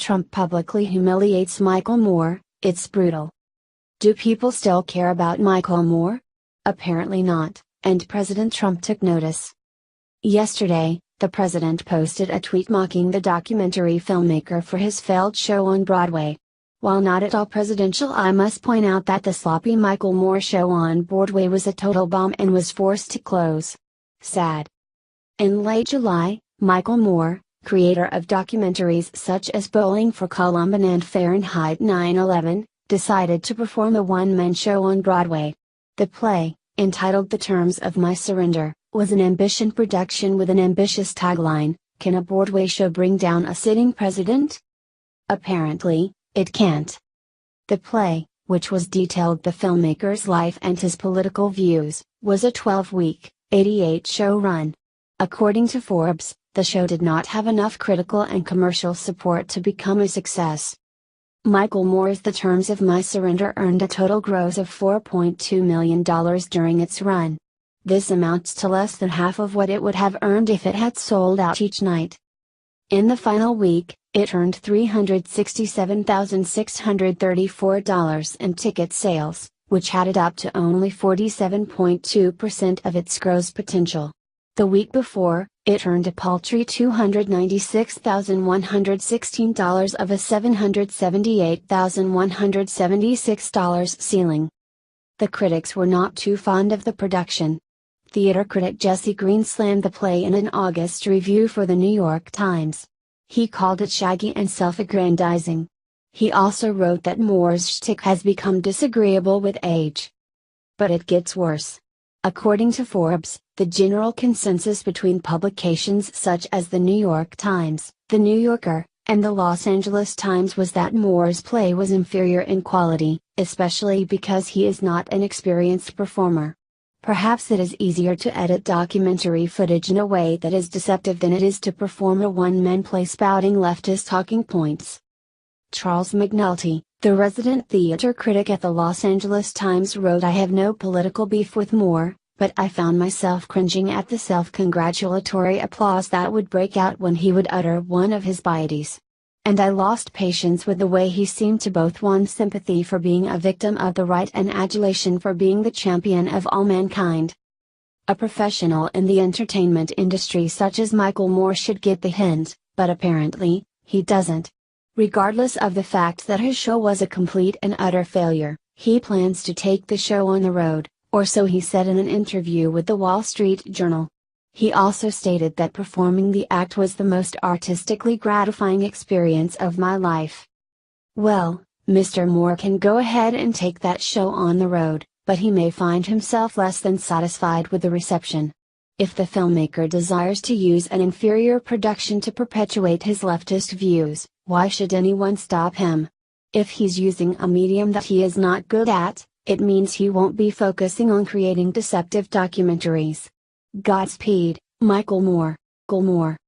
Trump publicly humiliates Michael Moore, it's brutal. Do people still care about Michael Moore? Apparently not, and President Trump took notice. Yesterday, the president posted a tweet mocking the documentary filmmaker for his failed show on Broadway. While not at all presidential, I must point out that the sloppy Michael Moore show on Broadway was a total bomb and was forced to close. Sad. In late July, Michael Moore, creator of documentaries such as Bowling for Columbine and Fahrenheit 9/11, decided to perform a one-man show on Broadway. The play, entitled The Terms of My Surrender, was an ambition production with an ambitious tagline: "Can a Broadway show bring down a sitting president?" Apparently, it can't. The play, which was detailed the filmmaker's life and his political views, was a 12-week, 88-show run. According to Forbes, the show did not have enough critical and commercial support to become a success. Michael Moore's The Terms of My Surrender earned a total gross of $4.2 million during its run. This amounts to less than half of what it would have earned if it had sold out each night. In the final week, it earned $367,634 in ticket sales, which added up to only 47.2% of its gross potential. The week before, it earned a paltry $296,116 of a $778,176 ceiling. The critics were not too fond of the production. Theater critic Jesse Green slammed the play in an August review for the New York Times. He called it shaggy and self-aggrandizing. He also wrote that Moore's shtick has become disagreeable with age. But it gets worse. According to Forbes, the general consensus between publications such as the New York Times, The New Yorker, and the Los Angeles Times was that Moore's play was inferior in quality, especially because he is not an experienced performer. Perhaps it is easier to edit documentary footage in a way that is deceptive than it is to perform a one-man play spouting leftist talking points. Charles McNulty, the resident theater critic at the Los Angeles Times, wrote, "I have no political beef with Moore, but I found myself cringing at the self-congratulatory applause that would break out when he would utter one of his bieties. And I lost patience with the way he seemed to both want sympathy for being a victim of the right and adulation for being the champion of all mankind." A professional in the entertainment industry such as Michael Moore should get the hint, but apparently, he doesn't. Regardless of the fact that his show was a complete and utter failure, he plans to take the show on the road, or so he said in an interview with the Wall Street Journal. He also stated that performing the act was the most artistically gratifying experience of my life. Well, Mr. Moore can go ahead and take that show on the road, but he may find himself less than satisfied with the reception. If the filmmaker desires to use an inferior production to perpetuate his leftist views, why should anyone stop him? If he's using a medium that he is not good at, it means he won't be focusing on creating deceptive documentaries. Godspeed, Michael Moore.